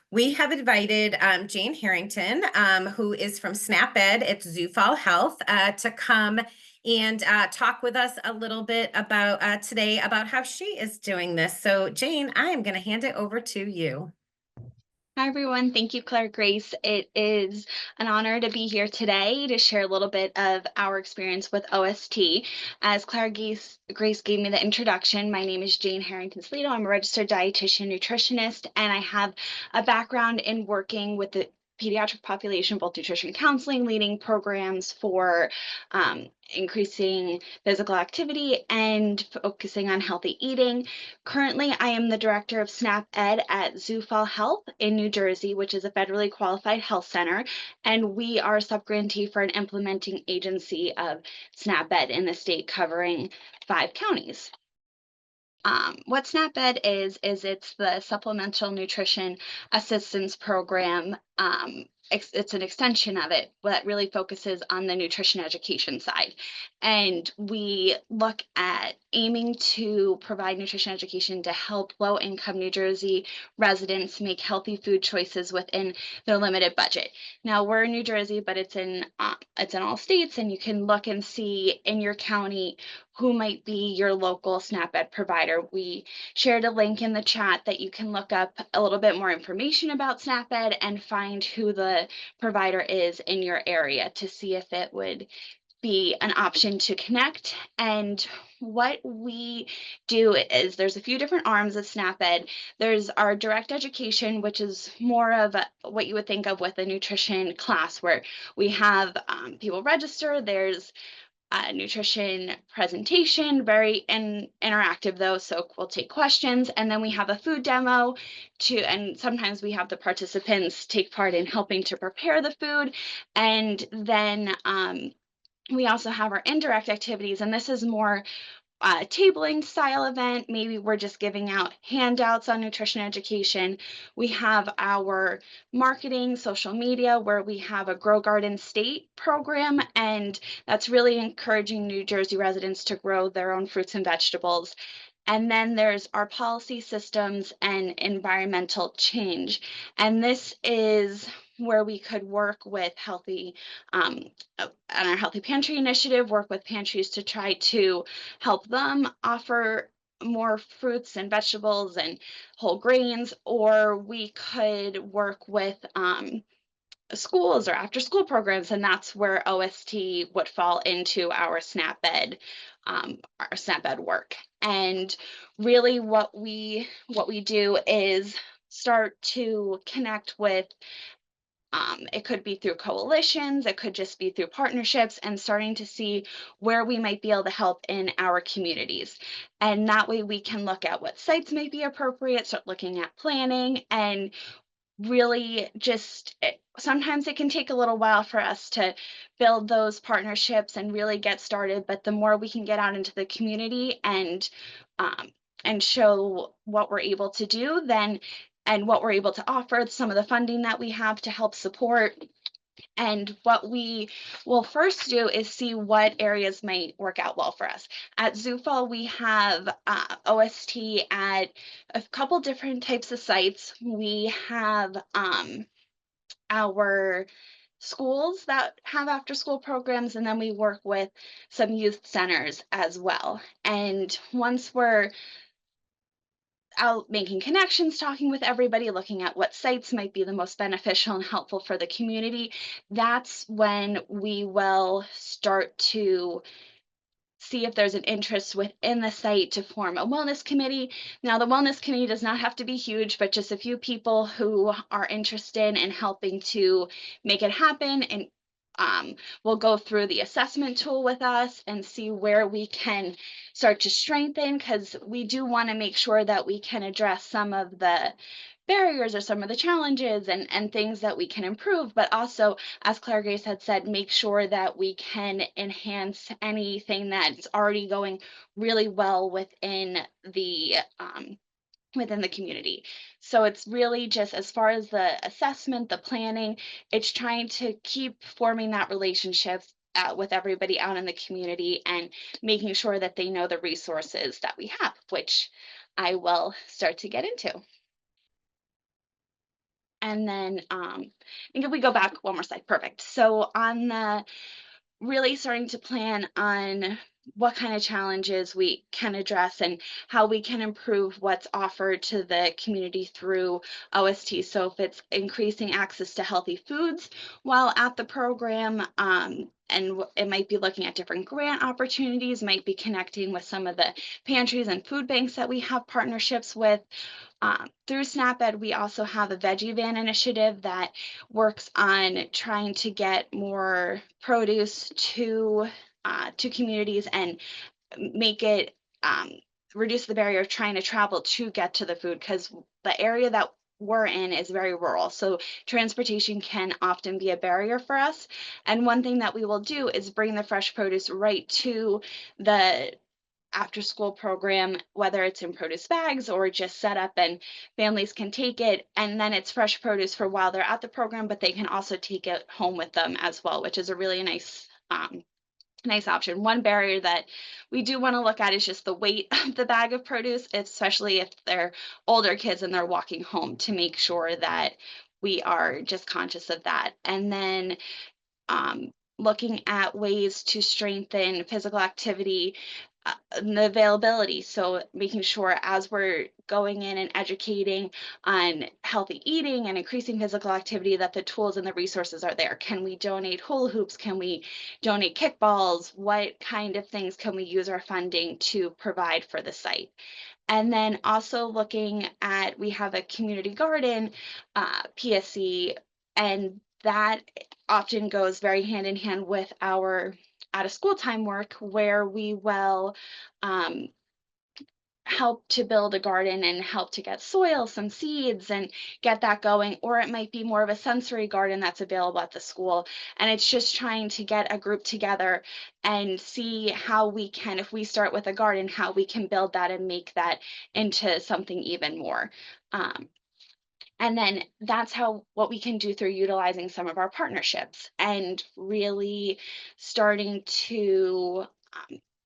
We have invited Jane Harrington, who is from SNAP-Ed at Zufall Health, to come and talk with us a little bit about today about how she is doing this. So, Jane, I am going to hand it over to you. Hi, everyone. Thank you, Claire Grace. It is an honor to be here today to share a little bit of our experience with OST. As Grace gave me the introduction, my name is Jane Harrington Sleeto. I'm a registered dietitian nutritionist, and I have a background in working with the pediatric population, both nutrition counseling, leading programs for increasing physical activity and focusing on healthy eating. Currently, I am the director of SNAP-Ed at Zufall Health in New Jersey, which is a federally qualified health center, and we are a subgrantee for an implementing agency of SNAP-Ed in the state covering 5 counties. What SNAP-Ed is it's the Supplemental Nutrition Assistance Program. It's an extension of it that really focuses on the nutrition education side. And we look at aiming to provide nutrition education to help low income New Jersey residents make healthy food choices within their limited budget. Now we're in New Jersey, but it's in all states, and you can look and see in your county who might be your local SNAP-Ed provider. We shared a link in the chat that you can look up a little bit more information about SNAP-Ed and find who the provider is in your area to see if it would be an option to connect. And what we do is there's a few different arms of SNAP-Ed. There's our direct education, which is more of what you would think of with a nutrition class, where we have people register. There's nutrition presentation, very interactive though, so we'll take questions, and then we have a food demo and sometimes we have the participants take part in helping to prepare the food, and then we also have our indirect activities, and this is more tabling style event. Maybe we're just giving out handouts on nutrition education. We have our marketing, social media, where we have a Grow Garden State program, and that's really encouraging New Jersey residents to grow their own fruits and vegetables. And then there's our policy systems and environmental change. And this is where we could work with on our Healthy Pantry initiative, work with pantries to try to help them offer more fruits and vegetables and whole grains, or we could work with schools or after school programs, and that's where OST would fall into our SNAP-Ed work. And really what we do is start to connect with it could be through coalitions, it could just be through partnerships, and starting to see where we might be able to help in our communities. And that way we can look at what sites might be appropriate, start looking at planning, and really sometimes it can take a little while for us to build those partnerships and really get started, but the more we can get out into the community um, and show what we're able to do, then and what we're able to offer, some of the funding that we have to help support. And what we will first do is see what areas might work out well for us. At Zufall, we have OST at a couple different types of sites. We have our schools that have after school programs, and then we work with some youth centers as well. And once we're out making connections, talking with everybody, looking at what sites might be the most beneficial and helpful for the community, that's when we will start to see if there's an interest within the site to form a wellness committee. Now, the wellness committee does not have to be huge, but just a few people who are interested in helping to make it happen, and will go through the assessment tool with us and see where we can start to strengthen, because we do want to make sure that we can address some of the barriers or some of the challenges and things that we can improve, but also, as Claire Grace had said, make sure that we can enhance anything that's already going really well within the community. So it's really just, as far as the assessment, the planning, it's trying to keep forming that relationship with everybody out in the community and making sure that they know the resources that we have, which I will start to get into. And then I think if we go back one more slide, perfect. So on the really starting to plan on what kind of challenges we can address and how we can improve what's offered to the community through OST. So if it's increasing access to healthy foods while at the program, it might be looking at different grant opportunities, might be connecting with some of the pantries and food banks that we have partnerships with. Through SNAP-Ed, we also have a Veggie Van initiative that works on trying to get more produce to communities and make it reduce the barrier of trying to travel to get to the food, because the area that we're in is very rural. So transportation can often be a barrier for us. And one thing that we will do is bring the fresh produce right to the after school program, whether it's in produce bags or just set up and families can take it. And then it's fresh produce for while they're at the program, but they can also take it home with them as well, which is a really nice option. One barrier that we do want to look at is just the weight of the bag of produce, especially if they're older kids and they're walking home, to make sure that we are just conscious of that. And then um, looking at ways to strengthen physical activity and the availability. So making sure as we're going in and educating on healthy eating and increasing physical activity, that the tools and the resources are there. Can we donate hula hoops? Can we donate kickballs? What kind of things can we use our funding to provide for the site? And then also looking at, we have a community garden PSC, and that often goes very hand in hand with our out of school time work, where we will um, help to build a garden and help to get soil, some seeds, and get that going. Or it might be more of a sensory garden that's available at the school. And it's just trying to get a group together and see how we can, if we start with a garden, how we can build that and make that into something even more. Um, and then that's how what we can do through utilizing some of our partnerships and really starting to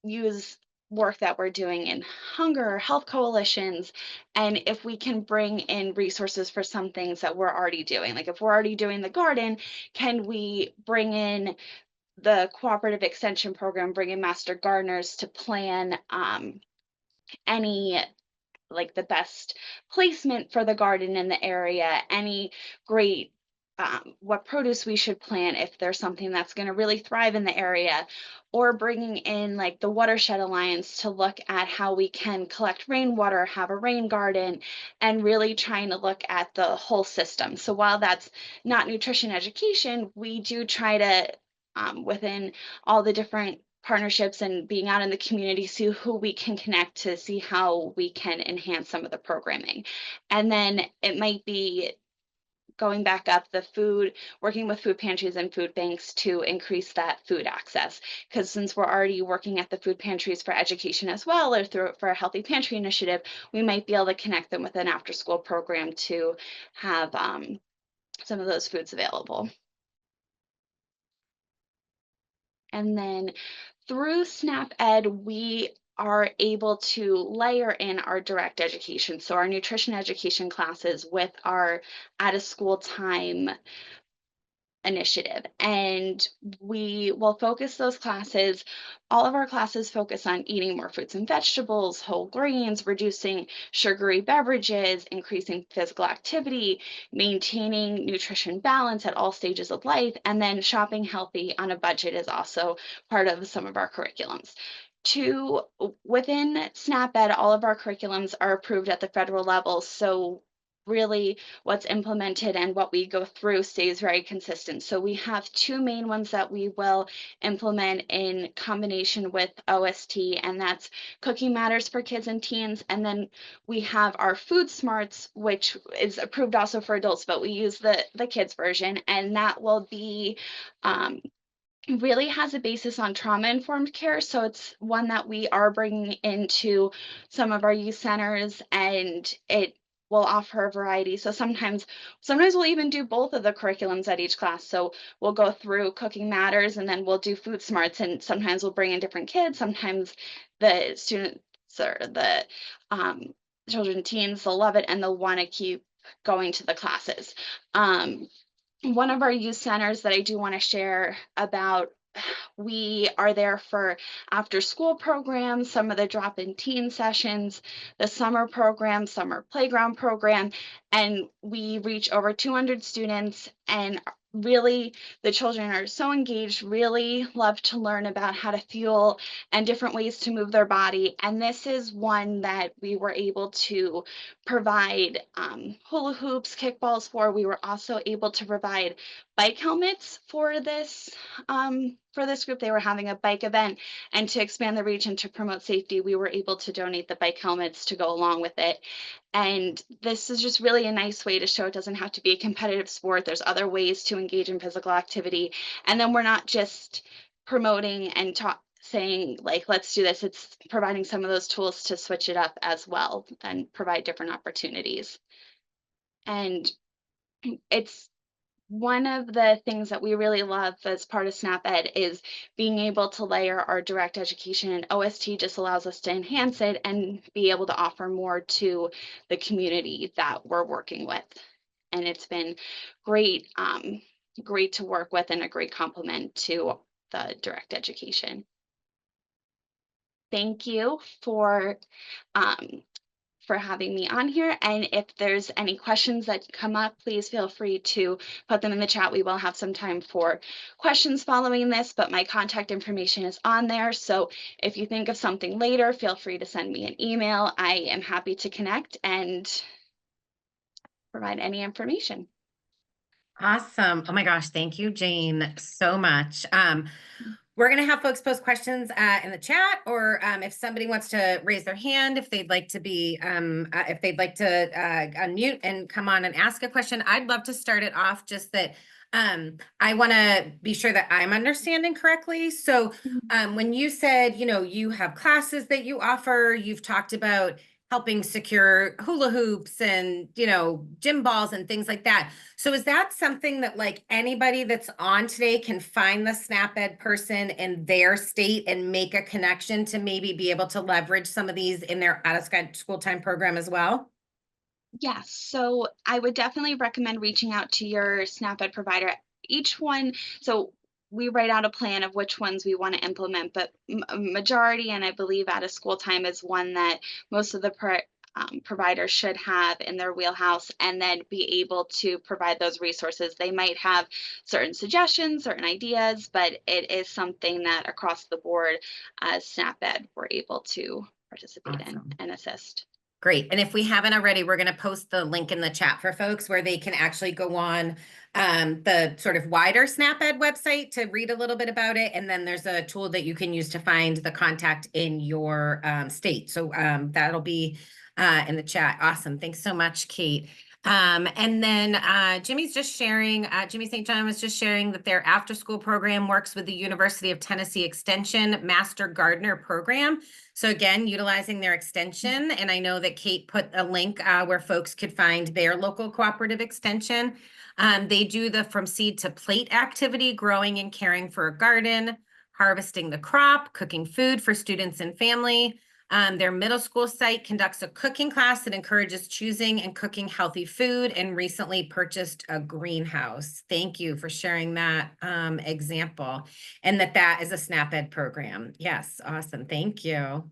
use work that we're doing in hunger, health coalitions, and if we can bring in resources for some things that we're already doing. Like if we're already doing the garden, can we bring in the cooperative extension program, bring in master gardeners to plan any like the best placement for the garden in the area, any great what produce we should plant if there's something that's going to really thrive in the area, or bringing in like the Watershed Alliance to look at how we can collect rainwater, have a rain garden, and really trying to look at the whole system. So while that's not nutrition education, we do try to within all the different partnerships and being out in the community, see who we can connect to, see how we can enhance some of the programming. And then it might be going back up the food, working with food pantries and food banks to increase that food access. Because since we're already working at the food pantries for education as well, or through for a healthy pantry initiative, we might be able to connect them with an after school program to have some of those foods available. And then through SNAP-Ed, we are able to layer in our direct education. So our nutrition education classes with our out of school time initiative. And we will focus those classes. All of our classes focus on eating more fruits and vegetables, whole grains, reducing sugary beverages, increasing physical activity, maintaining nutrition balance at all stages of life, and then shopping healthy on a budget is also part of some of our curriculums. Within SNAP-Ed, all of our curriculums are approved at the federal level. So really what's implemented and what we go through stays very consistent. So we have two main ones that we will implement in combination with OST, and that's Cooking Matters for Kids and Teens. And then we have our Food Smarts, which is approved also for adults, but we use the kids version, and that will be really has a basis on trauma-informed care. So it's one that we are bringing into some of our youth centers, and it will offer a variety. So sometimes we'll even do both of the curriculums at each class. So we'll go through Cooking Matters, and then we'll do Food Smarts, and sometimes we'll bring in different kids. Sometimes the students or the children, teens, they'll love it and they'll want to keep going to the classes. One of our youth centers that I do want to share about, we are there for after school programs, some of the drop-in teen sessions, the summer program, summer playground program, and we reach over 200 students. And really, the children are so engaged, really love to learn about how to fuel and different ways to move their body. And this is one that we were able to provide hula hoops, kickballs for. We were also able to provide bike helmets for this group. They were having a bike event, and to expand the reach and to promote safety, we were able to donate the bike helmets to go along with it. And this is just really a nice way to show it doesn't have to be a competitive sport. There's other ways to engage in physical activity. And then we're not just promoting and saying like, let's do this. It's providing some of those tools to switch it up as well and provide different opportunities. And it's one of the things that we really love as part of SNAP-Ed is being able to layer our direct education, and OST just allows us to enhance it and be able to offer more to the community that we're working with. And it's been great, great to work with and a great complement to the direct education. Thank you um, for having me on here. And if there's any questions that come up, please feel free to put them in the chat. We will have some time for questions following this, but my contact information is on there. So if you think of something later, feel free to send me an email. I am happy to connect and provide any information. Awesome. Oh my gosh. Thank you, Jane, so much. We're going to have folks post questions in the chat, or if somebody wants to raise their hand, if they'd like to unmute and come on and ask a question. I'd love to start it off just that I want to be sure that I'm understanding correctly. So when you said, you have classes that you offer, you've talked about helping secure hula hoops and, gym balls and things like that. So is that something that like anybody that's on today can find the SNAP-Ed person in their state and make a connection to maybe be able to leverage some of these in their out of school time program as well? Yes, so I would definitely recommend reaching out to your SNAP-Ed provider. Each one, so we write out a plan of which ones we want to implement, but a majority, and I believe out of school time is one that most of the providers should have in their wheelhouse, and then be able to provide those resources. They might have certain suggestions, certain ideas, but it is something that across the board as SNAP-Ed we're able to participate in Awesome. and assist. Great. And if we haven't already, we're going to post the link in the chat for folks where they can actually go on the sort of wider SNAP-Ed website to read a little bit about it. And then there's a tool that you can use to find the contact in your state. So that'll be in the chat. Awesome. Thanks so much, Kate. And then Jimmy's just sharing, Jimmy St. John was just sharing that their after school program works with the University of Tennessee Extension Master Gardener program. So again, utilizing their extension. And I know that Kate put a link where folks could find their local cooperative extension. They do the from seed to plate activity, growing and caring for a garden, harvesting the crop, cooking food for students and family. Their middle school site conducts a cooking class that encourages choosing and cooking healthy food, and recently purchased a greenhouse. Thank you for sharing that example, and that is a SNAP-Ed program. Yes, awesome. Thank you.